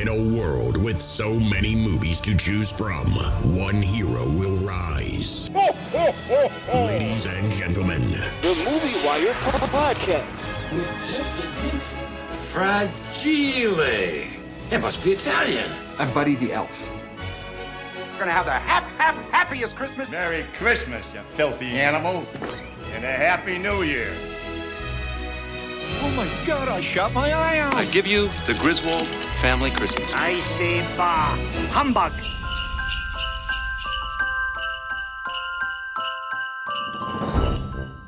In a world with so many movies to choose from, one hero will rise. Ladies and gentlemen, The Movie Wire Podcast with Justin Henson. Fragile. It must be Italian. I'm Buddy the Elf. We're gonna have the happiest Christmas. Merry Christmas, you filthy animal, and a Happy New Year. Oh my God, I shot my eye out. I give you the Griswold family Christmas. I say bah, humbug.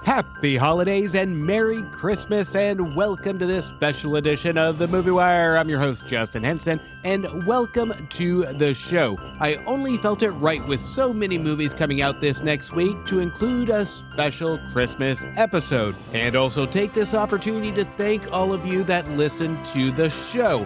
Happy holidays and Merry Christmas, and welcome to this special edition of The Movie Wire. I'm your host, Justin Henson, and welcome to the show. I only felt it right with so many movies coming out this next week to include a special Christmas episode, and also take this opportunity to thank all of you that listen to the show.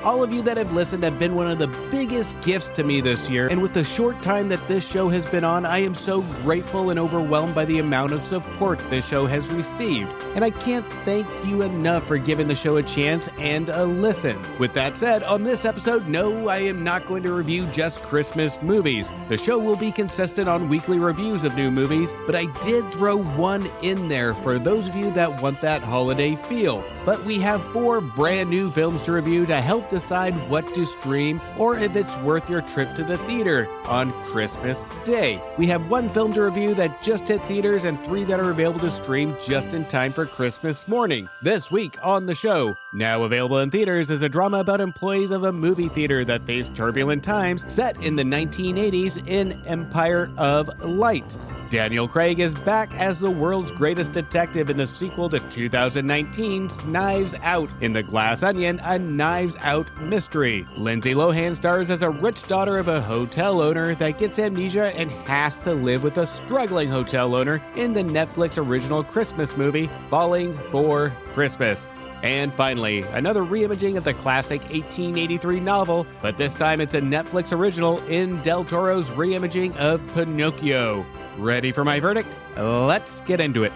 All of you that have listened have been one of the biggest gifts to me this year, and with the short time that this show has been on, I am so grateful and overwhelmed by the amount of support this show has received, and I can't thank you enough for giving the show a chance and a listen. With that said, on this episode, no, I am not going to review just Christmas movies. The show will be consistent on weekly reviews of new movies, but I did throw one in there for those of you that want that holiday feel. But we have 4 brand new films to review to help decide what to stream or if it's worth your trip to the theater on Christmas Day. We have 1 film to review that just hit theaters and 3 that are available to stream just in time for Christmas morning. This week on the show, now available in theaters, is a drama about employees of a movie theater that face turbulent times set in the 1980s in Empire of Light. Daniel Craig is back as the world's greatest detective in the sequel to 2019's Knives Out in the Glass Onion, a Knives Out mystery. Lindsay Lohan stars as a rich daughter of a hotel owner that gets amnesia and has to live with a struggling hotel owner in the Netflix original Christmas movie, Falling for Christmas. And finally, another reimaging of the classic 1883 novel, but this time it's a Netflix original in Del Toro's reimaging of Pinocchio. Ready for my verdict? Let's get into it.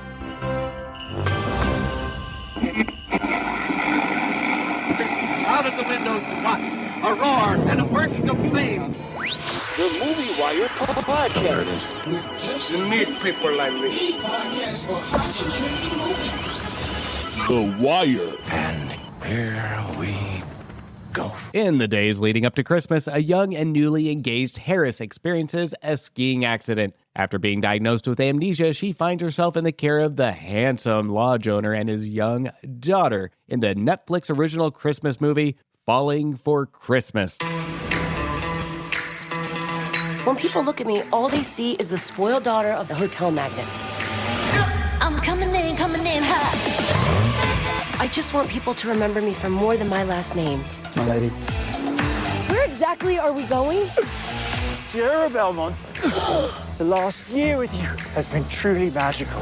Out of the windows, what? A roar and a bursting of flame. The Movie Wire Podcast With Justin You need people like me. The podcast for hot and trending movies. The Wire. and here we go. In the days leading up to Christmas, a young and newly engaged Harris experiences a skiing accident. After being diagnosed with amnesia, she finds herself in the care of the handsome lodge owner and his young daughter in the Netflix original Christmas movie, Falling for Christmas. When people look at me, all they see is the spoiled daughter of the hotel magnate. I'm coming in hot. I just want people to remember me for more than my last name. My lady. Where exactly are we going? Sierra Belmont, the last year with you has been truly magical.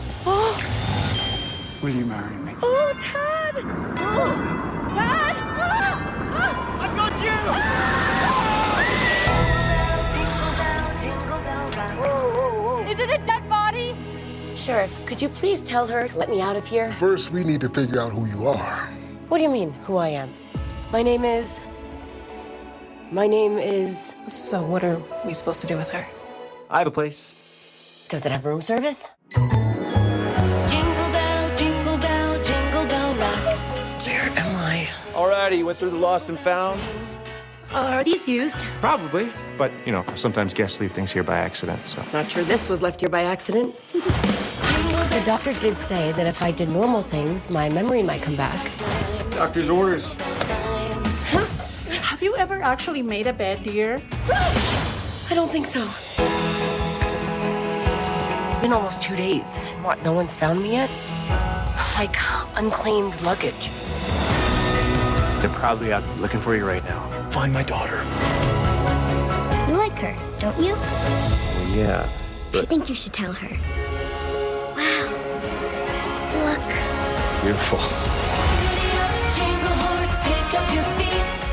Will you marry me? Oh, Dad! Oh, Dad! I've got you! Whoa, whoa, whoa. Is it a dead body? Sheriff, could you please tell her to let me out of here? First, we need to figure out who you are. What do you mean, who I am? My name is... So what are we supposed to do with her? I have a place. Does it have room service? Jingle bell, jingle rock. Where am I? Alrighty, you went through the lost and found? Are these used? Probably, but sometimes guests leave things here by accident, so. Not sure this was left here by accident. The doctor did say that if I did normal things, my memory might come back. Doctor's orders. Have you ever actually made a bed, dear? I don't think so. It's been almost 2 days. What, no one's found me yet? Like unclaimed luggage. They're probably out looking for you right now. Find my daughter. You like her, don't you? Well, yeah, I think you should tell her. Wow. Look. beautiful.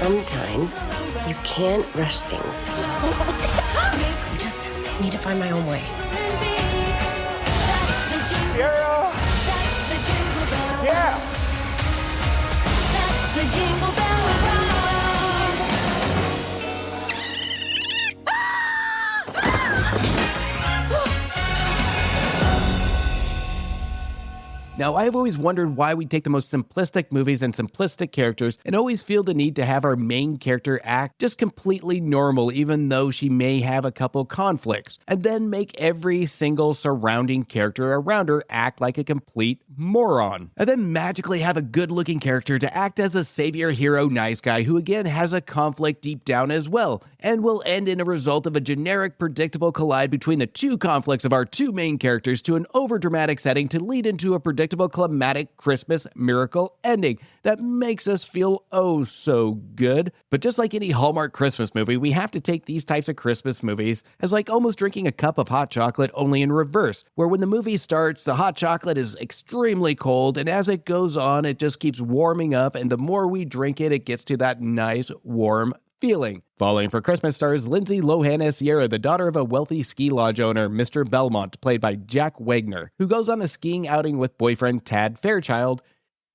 Sometimes you can't rush things. I just need to find my own way. Sierra! Yeah! Now, I've always wondered why we take the most simplistic movies and simplistic characters and always feel the need to have our main character act just completely normal, even though she may have a couple conflicts, and then make every single surrounding character around her act like a complete moron, and then magically have a good-looking character to act as a savior, hero, nice guy who again has a conflict deep down as well, and will end in a result of a generic, predictable collide between the two conflicts of our two main characters to an overdramatic setting to lead into a predictable, climatic Christmas miracle ending that makes us feel oh so good. But just like any Hallmark Christmas movie, we have to take these types of Christmas movies as like almost drinking a cup of hot chocolate, only in reverse, where when the movie starts, the hot chocolate is extremely cold, and as it goes on, it just keeps warming up, and the more we drink it, it gets to that nice, warm feeling. Falling for Christmas stars Lindsay Lohan as Sierra, the daughter of a wealthy ski lodge owner, Mr. Belmont, played by Jack Wagner, who goes on a skiing outing with boyfriend Tad Fairchild.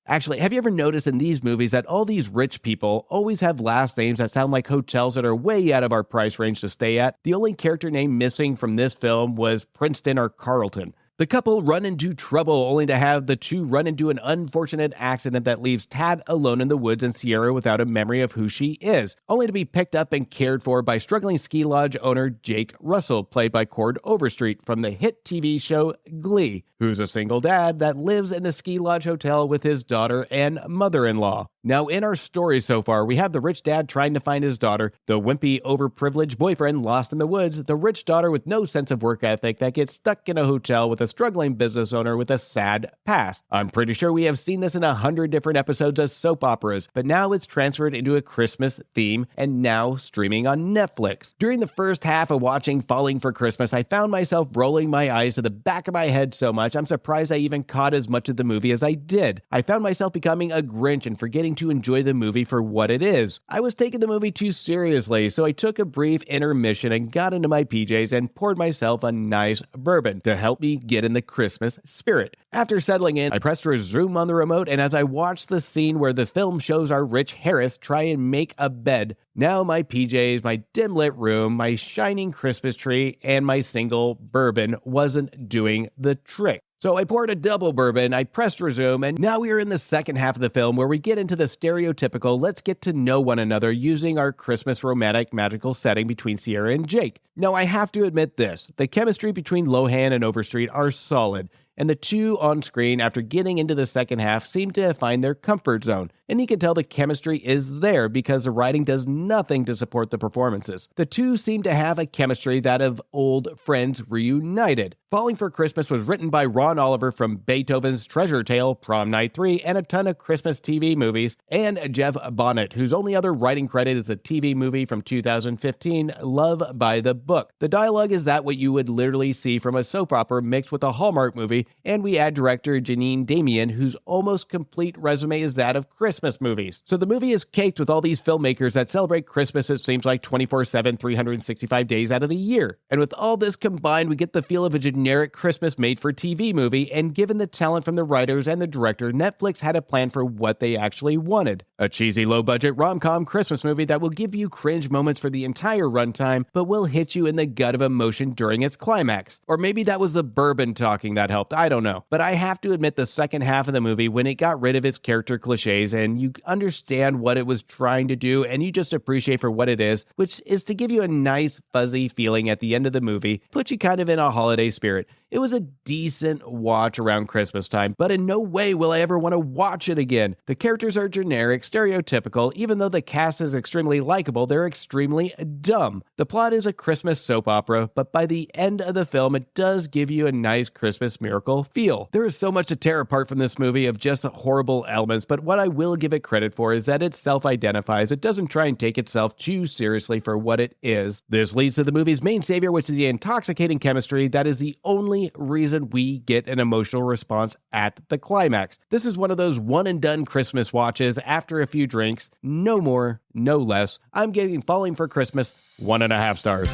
Actually, have you ever noticed in these movies that all these rich people always have last names that sound like hotels that are way out of our price range to stay at? The only character name missing from this film was Princeton or Carlton. The couple run into trouble only to have the two run into an unfortunate accident that leaves Tad alone in the woods and Sierra without a memory of who she is, only to be picked up and cared for by struggling ski lodge owner Jake Russell, played by Cord Overstreet from the hit TV show Glee, who's a single dad that lives in the ski lodge hotel with his daughter and mother-in-law. Now, in our story so far, we have the rich dad trying to find his daughter, the wimpy, overprivileged boyfriend lost in the woods, the rich daughter with no sense of work ethic that gets stuck in a hotel with a struggling business owner with a sad past. I'm pretty sure we have seen this in 100 different episodes of soap operas, but now it's transferred into a Christmas theme and now streaming on Netflix. During the first half of watching Falling for Christmas, I found myself rolling my eyes to the back of my head so much, I'm surprised I even caught as much of the movie as I did. I found myself becoming a Grinch and forgetting to enjoy the movie for what it is. I was taking the movie too seriously, so I took a brief intermission and got into my PJs and poured myself a nice bourbon to help me get in the Christmas spirit. After settling in, I pressed resume on the remote, and as I watched the scene where the film shows our Rich Harris try and make a bed, now my PJs, my dim lit room, my shining Christmas tree, and my single bourbon wasn't doing the trick. So I poured a double bourbon, I pressed resume, and now we are in the second half of the film where we get into the stereotypical let's get to know one another using our Christmas romantic magical setting between Sierra and Jake. Now I have to admit this, the chemistry between Lohan and Overstreet are solid, and the two on screen after getting into the second half seem to find their comfort zone. And you can tell the chemistry is there because the writing does nothing to support the performances. The two seem to have a chemistry that of old friends reunited. Falling for Christmas was written by Ron Oliver from Beethoven's Treasure Tale, Prom Night 3, and a ton of Christmas TV movies, and Jeff Bonnet, whose only other writing credit is the TV movie from 2015, Love by the Book. The dialogue is that what you would literally see from a soap opera mixed with a Hallmark movie, and we add director Janine Damian, whose almost complete resume is that of Christmas movies. So the movie is caked with all these filmmakers that celebrate Christmas, it seems like 24/7, 365 days out of the year. And with all this combined, we get the feel of a generic Christmas made-for-TV movie, and given the talent from the writers and the director, Netflix had a plan for what they actually wanted. A cheesy, low-budget rom-com Christmas movie that will give you cringe moments for the entire runtime, but will hit you in the gut of emotion during its climax. Or maybe that was the bourbon talking that helped, I don't know. But I have to admit the second half of the movie, when it got rid of its character cliches and you understand what it was trying to do and you just appreciate for what it is, which is to give you a nice fuzzy feeling at the end of the movie, put you kind of in a holiday spirit. It was a decent watch around Christmas time, but in no way will I ever want to watch it again. The characters are generic, stereotypical, even though the cast is extremely likable, they're extremely dumb. The plot is a Christmas soap opera, but by the end of the film, it does give you a nice Christmas miracle feel. There is so much to tear apart from this movie of just horrible elements, but what I will give it credit for is that it self-identifies. It doesn't try and take itself too seriously for what it is. This leads to the movie's main savior, which is the intoxicating chemistry that is the only reason we get an emotional response at the climax. This is one of those one-and-done Christmas watches after a few drinks, no more, no less. I'm giving Falling for Christmas 1.5 stars.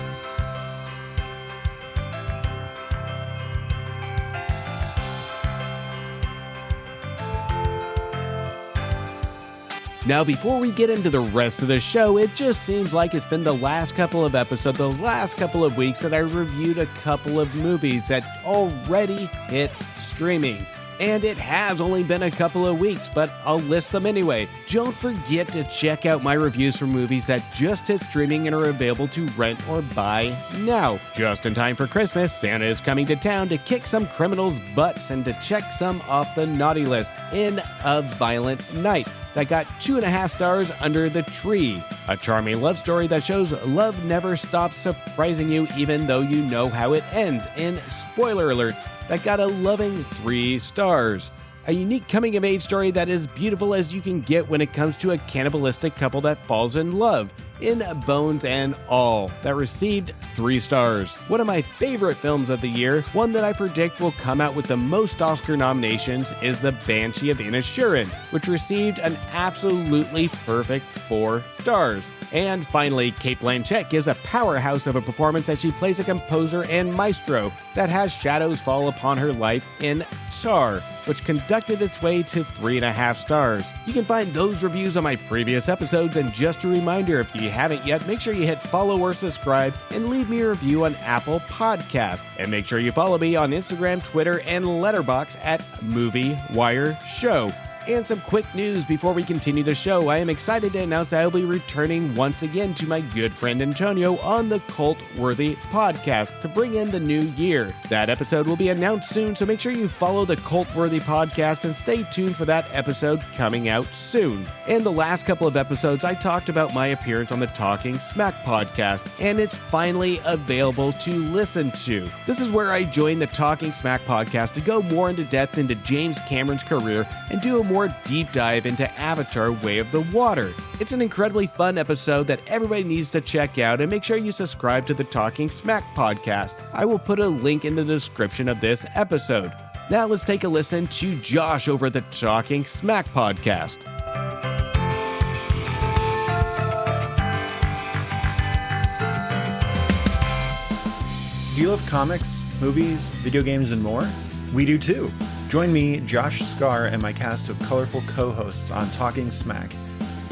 Now, before we get into the rest of the show, it just seems like it's been the last couple of episodes, the last couple of weeks that I reviewed a couple of movies that already hit streaming. And it has only been a couple of weeks, but I'll list them anyway. Don't forget to check out my reviews for movies that just hit streaming and are available to rent or buy now. Just in time for Christmas, Santa is coming to town to kick some criminals' butts and to check some off the naughty list in A Violent Night that got 2.5 stars under the tree. A charming love story that shows love never stops surprising you even though you know how it ends in Spoiler Alert that got a loving 3 stars. A unique coming-of-age story that is beautiful as you can get when it comes to a cannibalistic couple that falls in love in Bones and All that received 3 stars. One of my favorite films of the year, one that I predict will come out with the most Oscar nominations, is The Banshee of Inisherin, which received an absolutely perfect 4 stars. And finally, Cate Blanchett gives a powerhouse of a performance as she plays a composer and maestro that has shadows fall upon her life in Char, which conducted its way to 3.5 stars. You can find those reviews on my previous episodes, and just a reminder, if you haven't yet, make sure you hit follow or subscribe and leave me a review on Apple Podcasts. And make sure you follow me on Instagram, Twitter, and Letterboxd at Movie Wire Show. And some quick news before we continue the show. I am excited to announce that I will be returning once again to my good friend Antonio on the Cult-Worthy podcast to bring in the new year. That episode will be announced soon, so make sure you follow the Cult-Worthy podcast and stay tuned for that episode coming out soon. In the last couple of episodes, I talked about my appearance on the Talking Smack podcast, and it's finally available to listen to. This is where I joined the Talking Smack podcast to go more into depth into James Cameron's career and do a more deep dive into Avatar: Way of the Water. It's an incredibly fun episode that everybody needs to check out, and make sure you subscribe to the Talking Smack podcast. I will put a link in the description of this episode. Now let's take a listen to Josh over the Talking Smack podcast. Do you love comics, movies, video games, and more? We do too. Join me, Josh Scar, and my cast of colorful co-hosts on Talking Smack.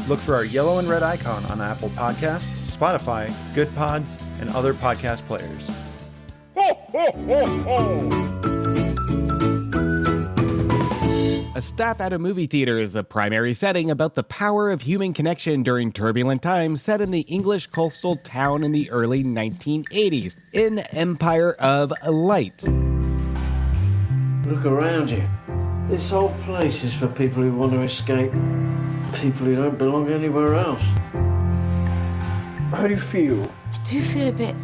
Look for our yellow and red icon on Apple Podcasts, Spotify, Good Pods, and other podcast players. Ho, ho, ho, ho! A staff at a movie theater is the primary setting about the power of human connection during turbulent times set in the English coastal town in the early 1980s in Empire of Light. Look around you. This whole place is for people who want to escape. People who don't belong anywhere else. How do you feel? I do feel a bit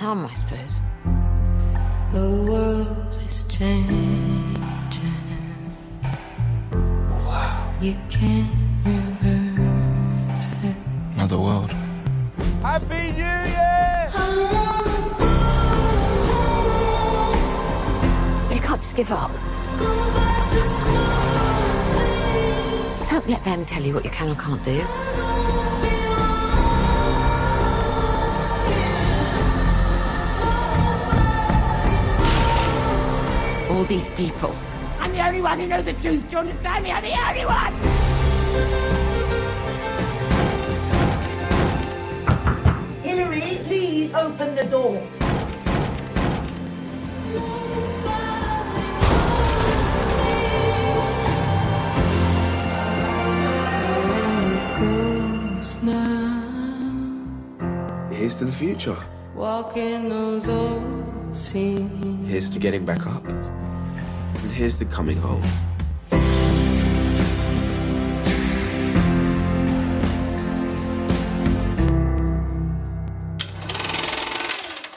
numb, I suppose. The world is changing. Wow. You can't reverse it. Another world. Happy New Year! You can't just give up. Don't let them tell you what you can or can't do. All these people. I'm the only one who knows the truth. Do you understand me? I'm the only one! Hillary, please open the door. Here's to the future. Walking those old scenes. Here's to getting back up. And here's to coming home.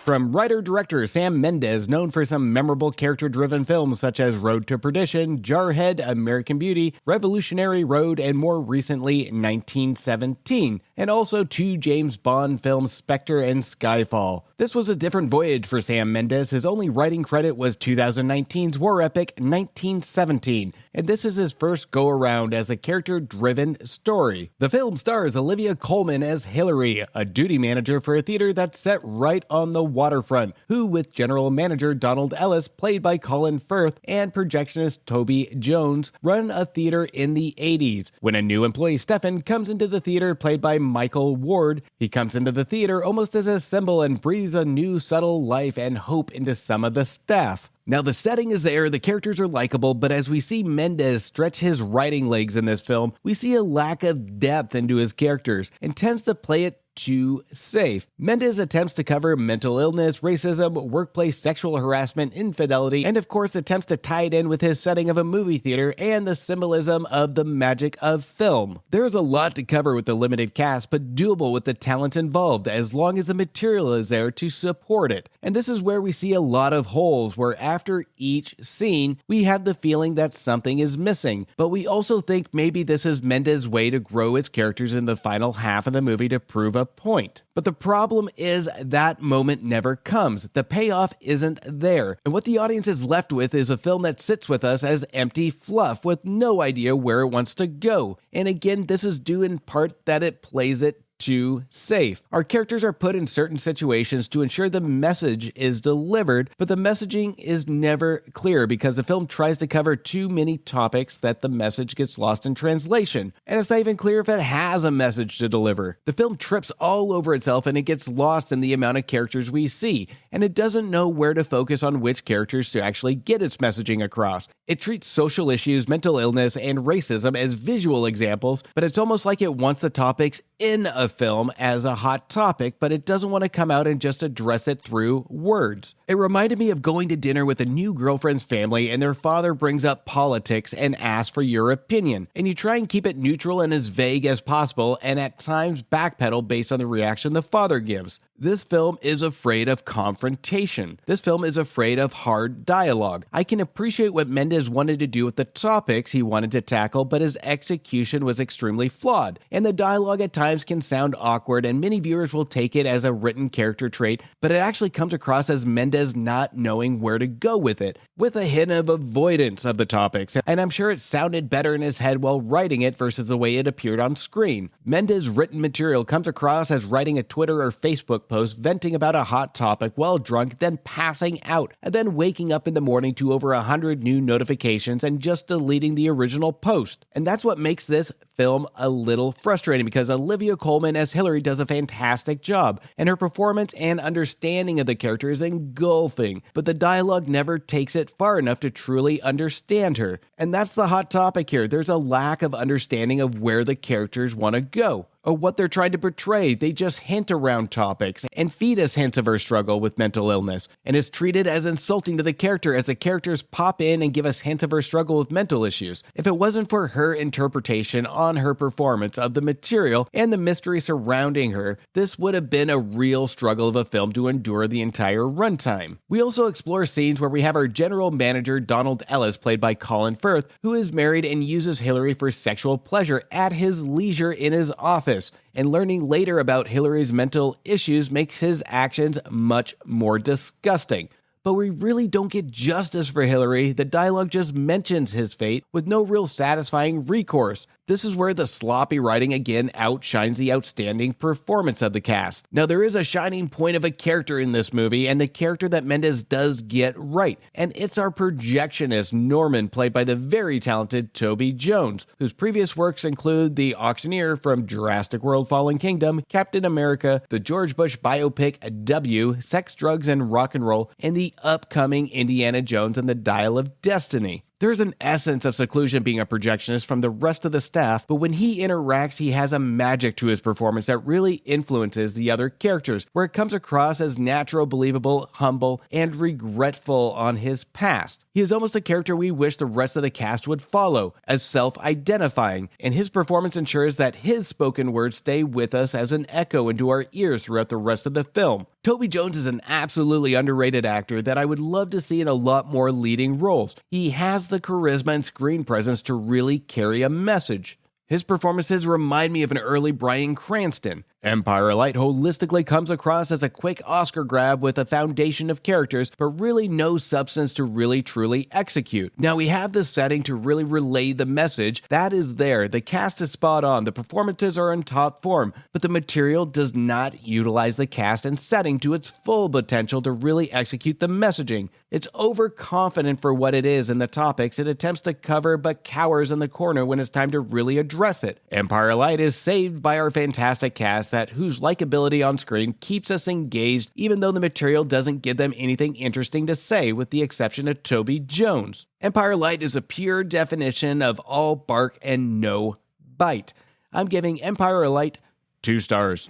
From writer-director Sam Mendes, known for some memorable character-driven films such as Road to Perdition, Jarhead, American Beauty, Revolutionary Road, and more recently, 1917, and also 2 James Bond films, Spectre and Skyfall. This was a different voyage for Sam Mendes. His only writing credit was 2019's war epic 1917, and this is his first go-around as a character-driven story. The film stars Olivia Colman as Hillary, a duty manager for a theater that's set right on the waterfront, who, with general manager Donald Ellis, played by Colin Firth, and projectionist Toby Jones, run a theater in the 80s. When a new employee, Stefan, comes into the theater, played by Michael Ward, he comes into the theater almost as a symbol and breathes a new subtle life and hope into some of the staff. Now the setting is there, the characters are likable, but as we see Mendes stretch his writing legs in this film, we see a lack of depth into his characters and tends to play it too safe. Mendes attempts to cover mental illness, racism, workplace sexual harassment, infidelity, and of course attempts to tie it in with his setting of a movie theater and the symbolism of the magic of film. There's a lot to cover with the limited cast, but doable with the talent involved as long as the material is there to support it. And this is where we see a lot of holes, where after each scene, we have the feeling that something is missing, but we also think maybe this is Mendes' way to grow his characters in the final half of the movie to prove a point. But the problem is that moment never comes. The payoff isn't there. And what the audience is left with is a film that sits with us as empty fluff with no idea where it wants to go. And again, this is due in part that it plays it too safe. Our characters are put in certain situations to ensure the message is delivered, but the messaging is never clear because the film tries to cover too many topics that the message gets lost in translation. And it's not even clear if it has a message to deliver. The film trips all over itself and it gets lost in the amount of characters we see, and it doesn't know where to focus on which characters to actually get its messaging across. It treats social issues, mental illness, and racism as visual examples, but it's almost like it wants the topics in a film as a hot topic, but it doesn't want to come out and just address it through words. It reminded me of going to dinner with a new girlfriend's family and their father brings up politics and asks for your opinion. And you try and keep it neutral and as vague as possible, and at times backpedal based on the reaction the father gives. This film is afraid of confrontation. This film is afraid of hard dialogue. I can appreciate what Mendes wanted to do with the topics he wanted to tackle, but his execution was extremely flawed. And the dialogue at times can sound awkward, and many viewers will take it as a written character trait, but it actually comes across as Mendes not knowing where to go with it, with a hint of avoidance of the topics. And I'm sure it sounded better in his head while writing it versus the way it appeared on screen. Mendes' written material comes across as writing a Twitter or Facebook post venting about a hot topic while drunk, then passing out, and then waking up in the morning to over 100 new notifications and just deleting the original post. And that's what makes this film a little frustrating, because Olivia Colman as Hillary does a fantastic job, and her performance and understanding of the character is engulfing, but the dialogue never takes it far enough to truly understand her. And that's the hot topic here. There's a lack of understanding of where the characters want to go, or what they're trying to portray. They just hint around topics and feed us hints of her struggle with mental illness, and is treated as insulting to the character as the characters pop in and give us hints of her struggle with mental issues. If it wasn't for her interpretation on her performance of the material and the mystery surrounding her, this would have been a real struggle of a film to endure the entire runtime. We also explore scenes where we have our general manager Donald Ellis, played by Colin Firth, who is married and uses Hillary for sexual pleasure at his leisure in his office. And learning later about Hillary's mental issues makes his actions much more disgusting. But we really don't get justice for Hillary. The dialogue just mentions his fate with no real satisfying recourse. This is where the sloppy writing again outshines the outstanding performance of the cast. Now, there is a shining point of a character in this movie, and the character that Mendes does get right, and it's our projectionist Norman, played by the very talented Toby Jones, whose previous works include The Auctioneer from Jurassic World Fallen Kingdom, Captain America, the George Bush biopic W, Sex, Drugs, and Rock and Roll, and the upcoming Indiana Jones and the Dial of Destiny. There's an essence of seclusion being a projectionist from the rest of the staff, but when he interacts, he has a magic to his performance that really influences the other characters, where it comes across as natural, believable, humble, and regretful on his past. He is almost a character we wish the rest of the cast would follow, as self-identifying, and his performance ensures that his spoken words stay with us as an echo into our ears throughout the rest of the film. Toby Jones is an absolutely underrated actor that I would love to see in a lot more leading roles. He has the charisma and screen presence to really carry a message. His performances remind me of an early Bryan Cranston. Empire Light holistically comes across as a quick Oscar grab with a foundation of characters, but really no substance to really truly execute. Now, we have the setting to really relay the message. That is there. The cast is spot on. The performances are in top form, but the material does not utilize the cast and setting to its full potential to really execute the messaging. It's overconfident for what it is in the topics it attempts to cover, but cowers in the corner when it's time to really address it. Empire Light is saved by our fantastic cast that whose likability on screen keeps us engaged even though the material doesn't give them anything interesting to say, with the exception of Toby Jones. Empire Light is a pure definition of all bark and no bite. I'm giving Empire Light 2 stars.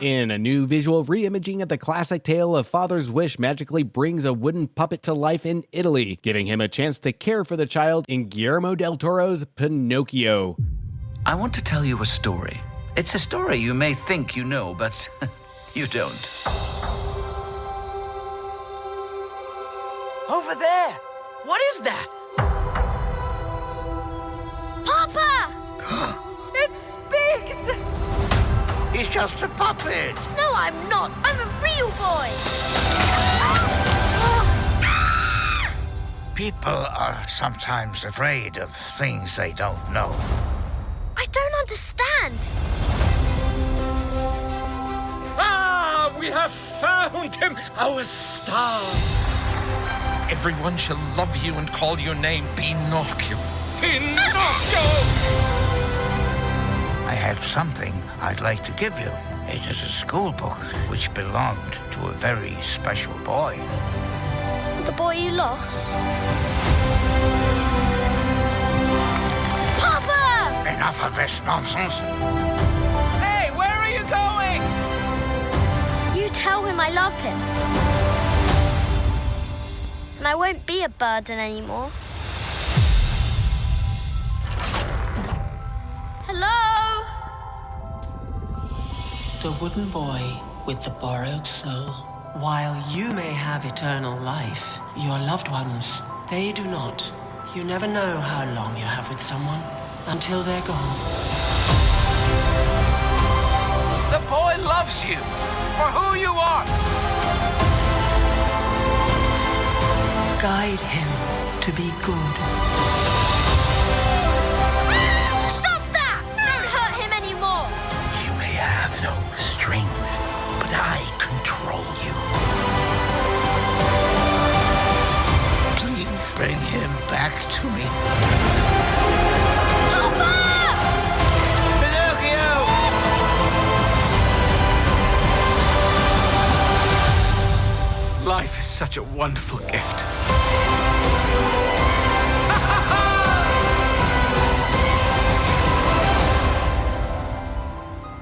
In a new visual reimaging of the classic tale of Father's Wish magically brings a wooden puppet to life in Italy, giving him a chance to care for the child in Guillermo Del Toro's Pinocchio. I want to tell you a story. It's a story you may think you know, but you don't. Over there! What is that? Papa! It speaks! He's just a puppet. No, I'm not. I'm a real boy. People are sometimes afraid of things they don't know. I don't understand. Ah, we have found him, our star. Everyone shall love you and call your name Pinocchio. Pinocchio! I have something I'd like to give you. It is a school book which belonged to a very special boy. The boy you lost? Papa! Enough of this nonsense. Hey, where are you going? You tell him I love him. And I won't be a burden anymore. Hello? The wooden boy with the borrowed soul. While you may have eternal life, your loved ones, they do not. You never know how long you have with someone until they're gone. The boy loves you for who you are. Guide him to be good. Stop that! Don't hurt him anymore. You may have no strength, but I control you. Please bring him back to me. Papa! Pinocchio! Life is such a wonderful gift.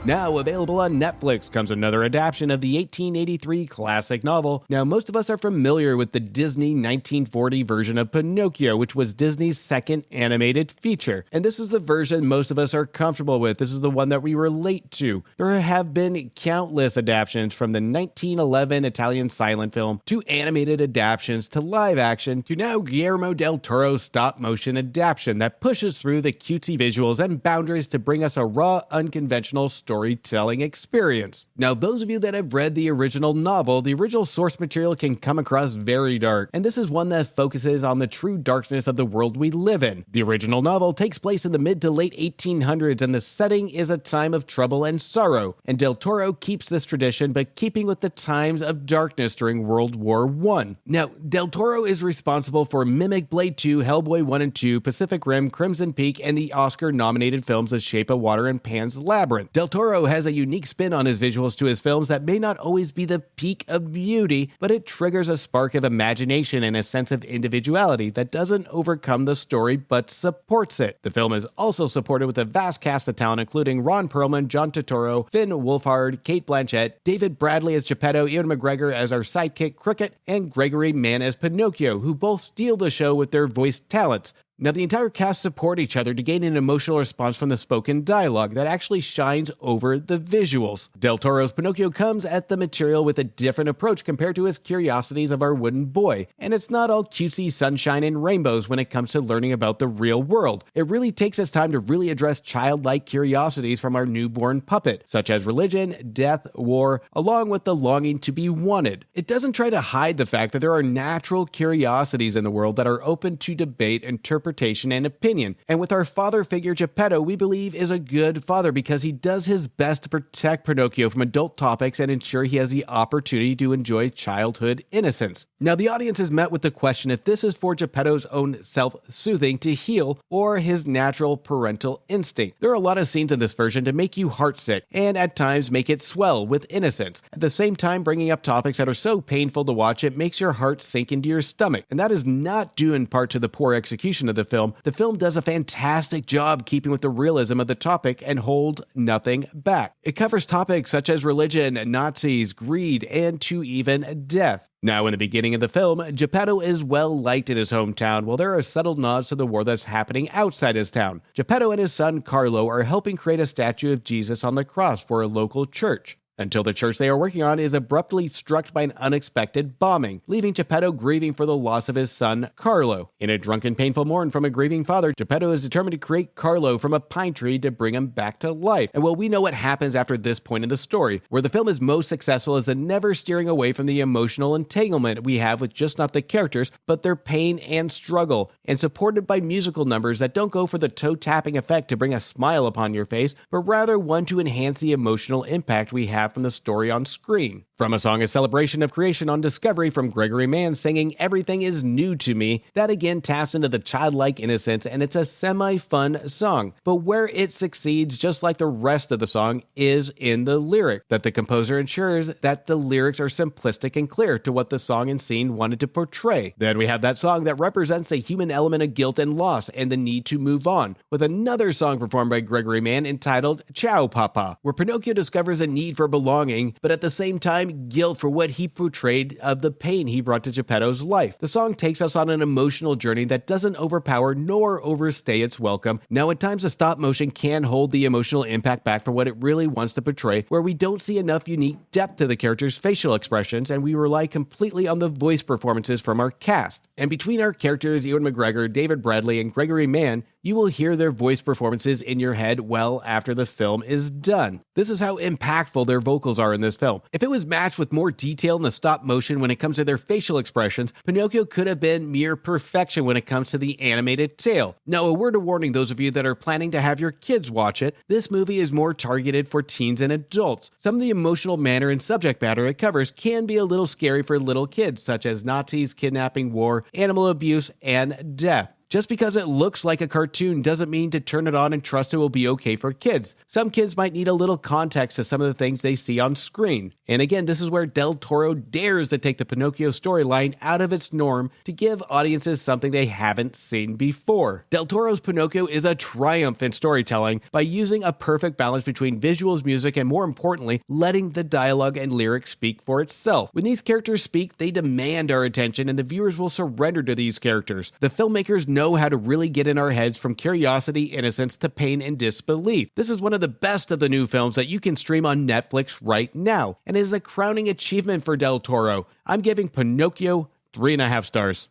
Now available on Netflix comes another adaptation of the 1883 classic novel. Now, most of us are familiar with the Disney 1940 version of Pinocchio, which was Disney's second animated feature. And this is the version most of us are comfortable with. This is the one that we relate to. There have been countless adaptations, from the 1911 Italian silent film to animated adaptations to live action to now Guillermo Del Toro's stop-motion adaptation that pushes through the cutesy visuals and boundaries to bring us a raw, unconventional storytelling experience. Now, those of you that have read the original novel, the original source material can come across very dark, and this is one that focuses on the true darkness of the world we live in. The original novel takes place in the mid to late 1800s, and the setting is a time of trouble and sorrow, and Del Toro keeps this tradition but keeping with the times of darkness during World War I. Now, Del Toro is responsible for Mimic Blade 2, Hellboy 1 and 2, Pacific Rim, Crimson Peak, and the Oscar-nominated films The Shape of Water and Pan's Labyrinth. Del Toro has a unique spin on his visuals to his films that may not always be the peak of beauty, but it triggers a spark of imagination and a sense of individuality that doesn't overcome the story but supports it. The film is also supported with a vast cast of talent, including Ron Perlman, John Turturro, Finn Wolfhard, Kate Blanchett, David Bradley as Geppetto, Ian McGregor as our sidekick Cricket, and Gregory Mann as Pinocchio, who both steal the show with their voice talents. Now, the entire cast support each other to gain an emotional response from the spoken dialogue that actually shines over the visuals. Del Toro's Pinocchio comes at the material with a different approach compared to his Curiosities of Our Wooden Boy, and it's not all cutesy sunshine and rainbows when it comes to learning about the real world. It really takes its time to really address childlike curiosities from our newborn puppet, such as religion, death, war, along with the longing to be wanted. It doesn't try to hide the fact that there are natural curiosities in the world that are open to debate, interpretation, interpretation and opinion. And with our father figure Geppetto, we believe is a good father because he does his best to protect Pinocchio from adult topics and ensure he has the opportunity to enjoy childhood innocence. Now, the audience is met with the question if this is for Geppetto's own self-soothing to heal or his natural parental instinct. There are a lot of scenes in this version to make you heartsick and at times make it swell with innocence. At the same time, bringing up topics that are so painful to watch it makes your heart sink into your stomach. And that is not due in part to the poor execution of the film. The film does a fantastic job keeping with the realism of the topic and hold nothing back. It covers topics such as religion, Nazis, greed, and to even death. Now, in the beginning of the film, Geppetto is well liked in his hometown, while there are subtle nods to the war that's happening outside his town. Geppetto and his son Carlo are helping create a statue of Jesus on the cross for a local church, until the church they are working on is abruptly struck by an unexpected bombing, leaving Geppetto grieving for the loss of his son, Carlo. In a drunken, painful mourn from a grieving father, Geppetto is determined to create Carlo from a pine tree to bring him back to life. And well, we know what happens after this point in the story. Where the film is most successful is the never steering away from the emotional entanglement we have with just not the characters, but their pain and struggle, and supported by musical numbers that don't go for the toe-tapping effect to bring a smile upon your face, but rather one to enhance the emotional impact we have from the story on screen. From a song of celebration of creation on Discovery from Gregory Mann singing "Everything is New to Me," that again taps into the childlike innocence, and it's a semi-fun song. But where it succeeds, just like the rest of the song, is in the lyric, that the composer ensures that the lyrics are simplistic and clear to what the song and scene wanted to portray. Then we have that song that represents the human element of guilt and loss and the need to move on, with another song performed by Gregory Mann entitled "Ciao Papa," where Pinocchio discovers a need for belonging, but at the same time guilt for what he portrayed of the pain he brought to Geppetto's life. The song takes us on an emotional journey that doesn't overpower nor overstay its welcome. Now, at times the stop motion can hold the emotional impact back for what it really wants to portray, where we don't see enough unique depth to the characters' facial expressions, and we rely completely on the voice performances from our cast. And between our characters, Ewan McGregor, David Bradley, and Gregory Mann, you will hear their voice performances in your head well after the film is done. This is how impactful their vocals are in this film. If it was matched with more detail in the stop motion when it comes to their facial expressions, Pinocchio could have been mere perfection when it comes to the animated tale. Now, a word of warning, those of you that are planning to have your kids watch it, this movie is more targeted for teens and adults. Some of the emotional manner and subject matter it covers can be a little scary for little kids, such as Nazis, kidnapping, war, animal abuse, and death. Just because it looks like a cartoon doesn't mean to turn it on and trust it will be okay for kids. Some kids might need a little context to some of the things they see on screen. And again, this is where Del Torro dares to take the Pinocchio storyline out of its norm to give audiences something they haven't seen before. Del Toro's Pinocchio is a triumph in storytelling by using a perfect balance between visuals, music, and more importantly, letting the dialogue and lyrics speak for itself. When these characters speak, they demand our attention and the viewers will surrender to these characters. The filmmakers know how to really get in our heads from curiosity, innocence, to pain and disbelief. This is one of the best of the new films that you can stream on Netflix right now, and it is a crowning achievement for Del Toro. I'm giving Pinocchio 3.5 stars.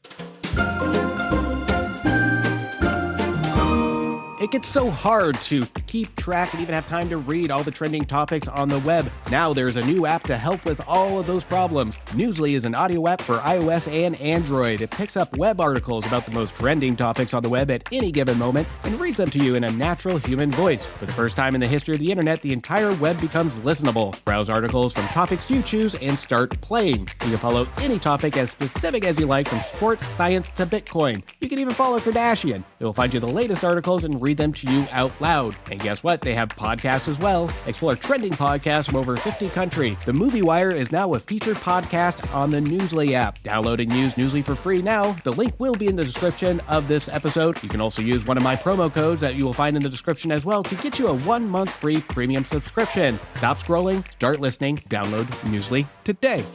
It gets so hard to keep track and even have time to read all the trending topics on the web. Now there's a new app to help with all of those problems. Newsly is an audio app for iOS and Android. It picks up web articles about the most trending topics on the web at any given moment and reads them to you in a natural human voice. For the first time in the history of the internet, the entire web becomes listenable. Browse articles from topics you choose and start playing. You can follow any topic as specific as you like, from sports, science, to Bitcoin. You can even follow Kardashian. It will find you the latest articles and read them to you out loud. And guess what? They have podcasts as well. Explore trending podcasts from over 50 countries. The Movie Wire is now a featured podcast on the Newsly app. Download and use Newsly for free now. The link will be in the description of this episode. You can also use one of my promo codes that you will find in the description as well to get you a 1-month free premium subscription. Stop scrolling, start listening, download Newsly today.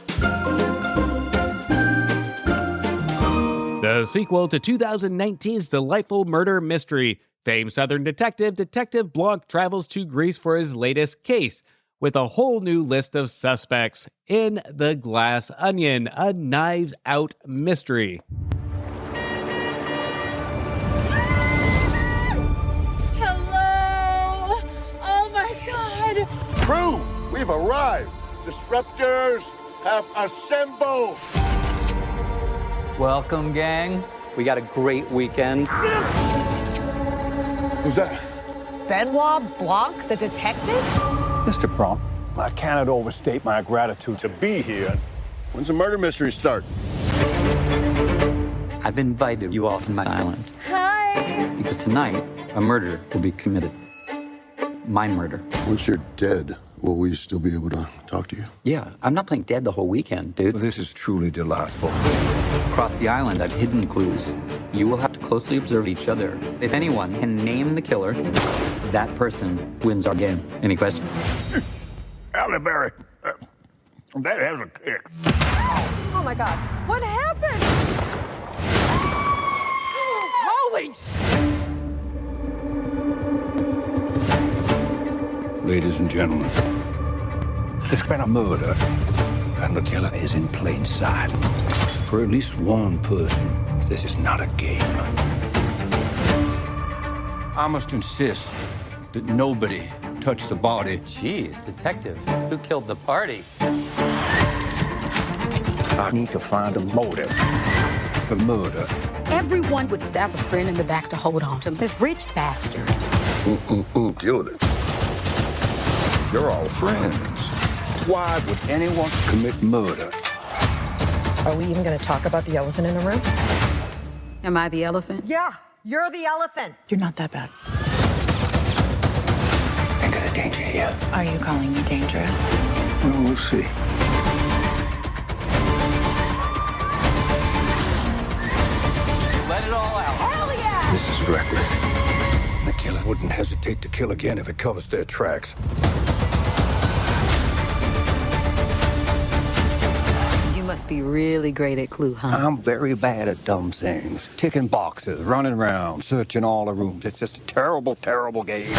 The sequel to 2019's delightful murder mystery. Famed Southern detective, Detective Blanc, travels to Greece for his latest case, with a whole new list of suspects in The Glass Onion, a Knives Out mystery. Hello! Oh my God! Crew, we've arrived. Disruptors have assembled. Welcome, gang. We got a great weekend. Who's that? Benoit Blanc, the detective? Mr. Blanc, I cannot overstate my gratitude to be here. When's the murder mystery start? I've invited you all to my island. Hi. Because tonight, a murder will be committed. My murder. Once you're dead, will we still be able to talk to you? Yeah, I'm not playing dead the whole weekend, dude. This is truly delightful. Across the island, I've hidden clues. You will have to closely observe each other. If anyone can name the killer, that person wins our game. Any questions? Halle Berry. That has a kick. Oh my God. What happened? Holy Ladies and gentlemen, there's been a murder, and the killer is in plain sight. For at least one person, this is not a game. I must insist that nobody touch the body. Jeez, detective, who killed the party? I need to find a motive for murder. Everyone would stab a friend in the back to hold on to this rich bastard. Who killed it? You're all friends. Why would anyone commit murder? Are we even going to talk about the elephant in the room? Am I the elephant? Yeah, you're the elephant. You're not that bad. Think of the danger here. Are you calling me dangerous? Well, we'll see. Let it all out. Hell yeah! This is reckless. The killer wouldn't hesitate to kill again if it covers their tracks. You must be really great at clue hunting. I'm very bad at dumb things. Ticking boxes, running around, searching all the rooms. It's just a terrible, terrible game.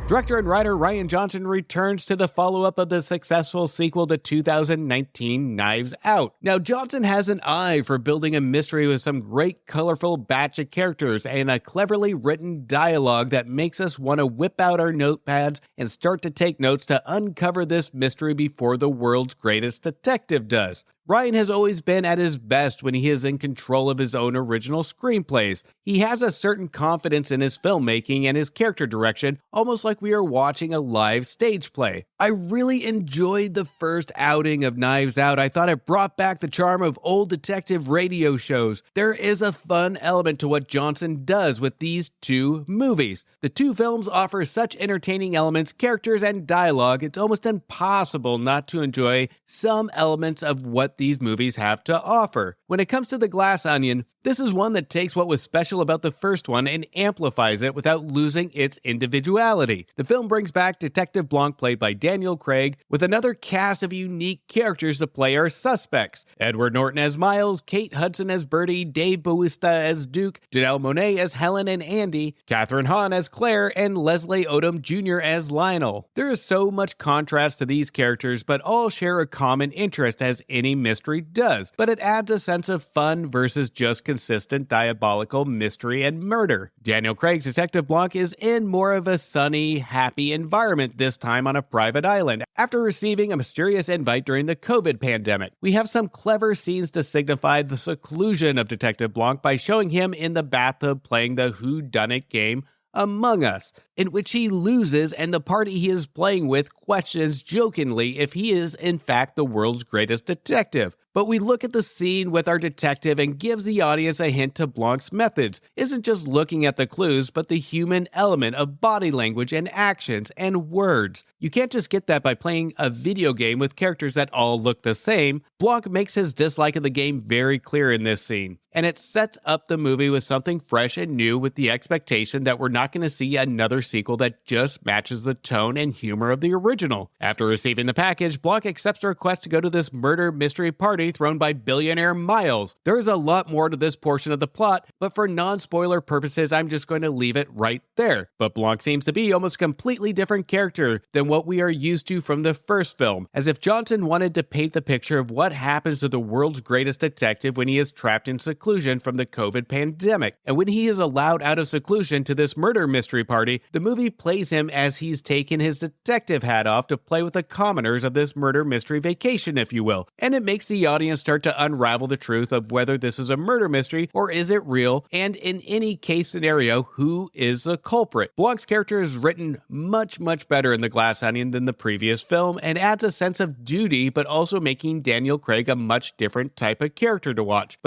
Director and writer Rian Johnson returns to the follow-up of the successful sequel to 2019 Knives Out. Now, Johnson has an eye for building a mystery with some great colorful batch of characters and a cleverly written dialogue that makes us want to whip out our notepads and start to take notes to uncover this mystery before the world's greatest detective does. Rian has always been at his best when he is in control of his own original screenplays. He has a certain confidence in his filmmaking and his character direction, almost like we are watching a live stage play. I really enjoyed the first outing of Knives Out. I thought it brought back the charm of old detective radio shows. There is a fun element to what Johnson does with these two movies. The two films offer such entertaining elements, characters, and dialogue, it's almost impossible not to enjoy some elements of what these movies have to offer. When it comes to The Glass Onion, this is one that takes what was special about the first one and amplifies it without losing its individuality. The film brings back Detective Blanc, played by Daniel Craig, with another cast of unique characters to play our suspects. Edward Norton as Miles, Kate Hudson as Bertie, Dave Bautista as Duke, Janelle Monáe as Helen and Andy, Catherine Hahn as Claire, and Leslie Odom Jr. as Lionel. There is so much contrast to these characters, but all share a common interest, as any mystery does, but it adds a sense of fun versus just consistent diabolical mystery and murder. Daniel Craig's Detective Blanc is in more of a sunny, happy environment, this time on a private island, after receiving a mysterious invite during the COVID pandemic. We have some clever scenes to signify the seclusion of Detective Blanc by showing him in the bathtub playing the whodunit game Among Us, in which he loses and the party he is playing with questions jokingly if he is in fact the world's greatest detective. But we look at the scene with our detective and gives the audience a hint to Blanc's methods. Isn't just looking at the clues, but the human element of body language and actions and words. You can't just get that by playing a video game with characters that all look the same. Blanc makes his dislike of the game very clear in this scene, and it sets up the movie with something fresh and new, with the expectation that we're not going to see another sequel that just matches the tone and humor of the original. After receiving the package, Blanc accepts a request to go to this murder mystery party thrown by billionaire Miles. There is a lot more to this portion of the plot, but for non-spoiler purposes, I'm just going to leave it right there. But Blanc seems to be almost completely different character than what we are used to from the first film, as if Johnson wanted to paint the picture of what happens to the world's greatest detective when he is trapped in seclusion seclusion from the COVID pandemic. And when he is allowed out of seclusion to this murder mystery party, the movie plays him as he's taken his detective hat off to play with the commoners of this murder mystery vacation, if you will. And it makes the audience start to unravel the truth of whether this is a murder mystery or is it real, and in any case scenario, who is the culprit. Blanc's character is written much better in The Glass Onion than the previous film, and adds a sense of duty, but also making Daniel Craig a much different type of character to watch.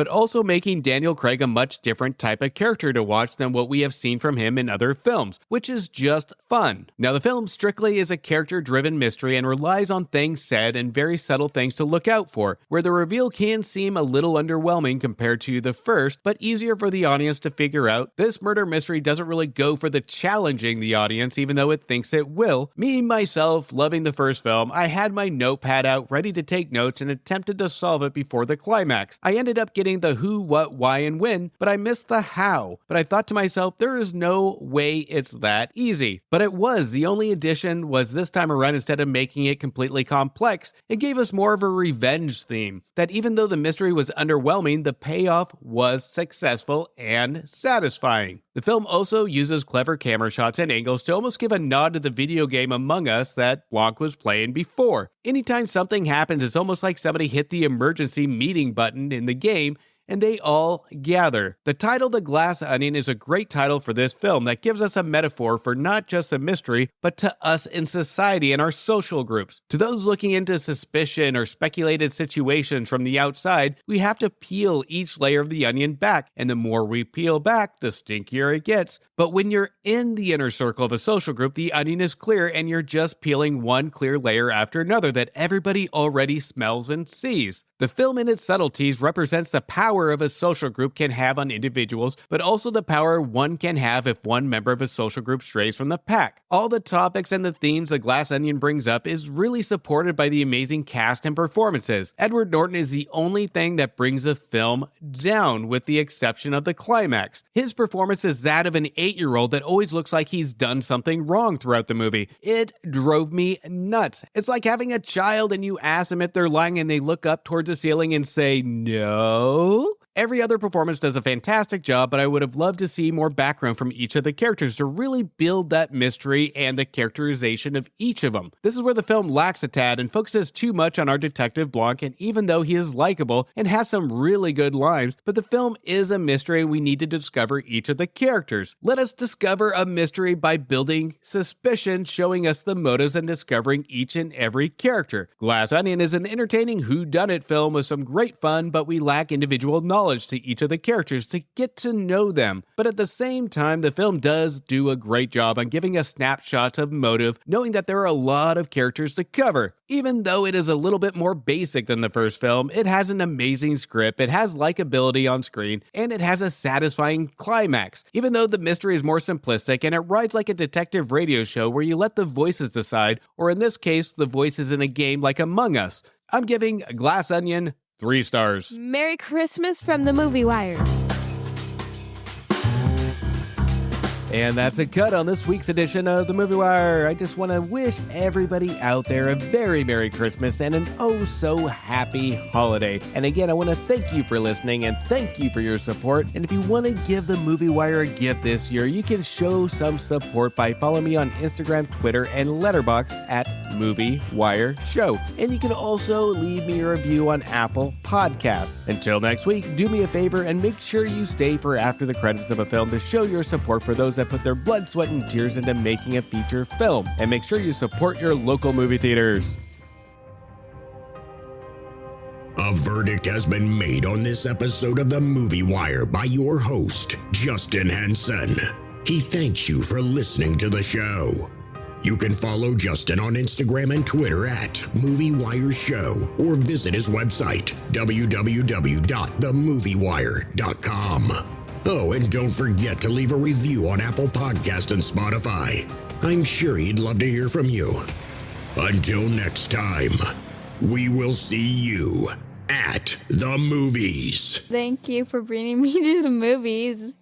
Than what we have seen from him in other films, which is just fun. Now, the film strictly is a character-driven mystery and relies on things said and very subtle things to look out for, where the reveal can seem a little underwhelming compared to the first, but easier for the audience to figure out. This murder mystery doesn't really go for the challenging the audience, even though it thinks it will. Me, myself, loving the first film, I had my notepad out ready to take notes and attempted to solve it before the climax. I ended up getting the who, what, why, and when, but I missed the how. But I thought to myself, there is no way it's that easy. But it was. The only addition was this time around, instead of making it completely complex, it gave us more of a revenge theme. That even though the mystery was underwhelming, the payoff was successful and satisfying. The film also uses clever camera shots and angles to almost give a nod to the video game Among Us that Blanc was playing before. Anytime something happens, it's almost like somebody hit the emergency meeting button in the game and they all gather. The title The Glass Onion is a great title for this film that gives us a metaphor for not just a mystery, but to us in society and our social groups. To those looking into suspicion or speculated situations from the outside, we have to peel each layer of the onion back, and the more we peel back, the stinkier it gets. But when you're in the inner circle of a social group, the onion is clear and you're just peeling one clear layer after another that everybody already smells and sees. The film in its subtleties represents the power of a social group can have on individuals, but also the power one can have if one member of a social group strays from the pack. All the topics and the themes The Glass Onion brings up is really supported by the amazing cast and performances. Edward Norton is the only thing that brings the film down, with the exception of the climax. His performance is that of an 8-year-old that always looks like he's done something wrong throughout the movie. It drove me nuts. It's like having a child and you ask them if they're lying and they look up towards the ceiling and say, no. Every other performance does a fantastic job, but I would have loved to see more background from each of the characters to really build that mystery and the characterization of each of them. This is where the film lacks a tad and focuses too much on our detective Blanc, and even though he is likable and has some really good lines, but the film is a mystery and we need to discover each of the characters. Let us discover a mystery by building suspicion, showing us the motives and discovering each and every character. Glass Onion is an entertaining whodunit film with some great fun, but we lack individual knowledge to each of the characters to get to know them. But at the same time, the film does do a great job on giving us snapshots of motive, knowing that there are a lot of characters to cover. Even though it is a little bit more basic than the first film, it has an amazing script, it has likability on screen, and it has a satisfying climax. Even though the mystery is more simplistic and it rides like a detective radio show where you let the voices decide, or in this case, the voices in a game like Among Us. I'm giving Glass Onion 3 stars. Merry Christmas from the Movie Wire. And that's a cut on this week's edition of The Movie Wire. I just want to wish everybody out there a very Merry Christmas and an oh-so-happy holiday. And again, I want to thank you for listening and thank you for your support. And if you want to give The Movie Wire a gift this year, you can show some support by following me on Instagram, Twitter, and Letterboxd at Movie Wire Show. And you can also leave me a review on Apple Podcasts. Until next week, do me a favor and make sure you stay for after the credits of a film to show your support for those that put their blood, sweat, and tears into making a feature film. And make sure you support your local movie theaters. A verdict has been made on this episode of The Movie Wire by your host, Justin Henson. He thanks you for listening to the show. You can follow Justin on Instagram and Twitter at MovieWireShow or visit his website, www.themoviewire.com. Oh, and don't forget to leave a review on Apple Podcasts and Spotify. I'm sure he'd love to hear from you. Until next time, we will see you at the movies. Thank you for bringing me to the movies.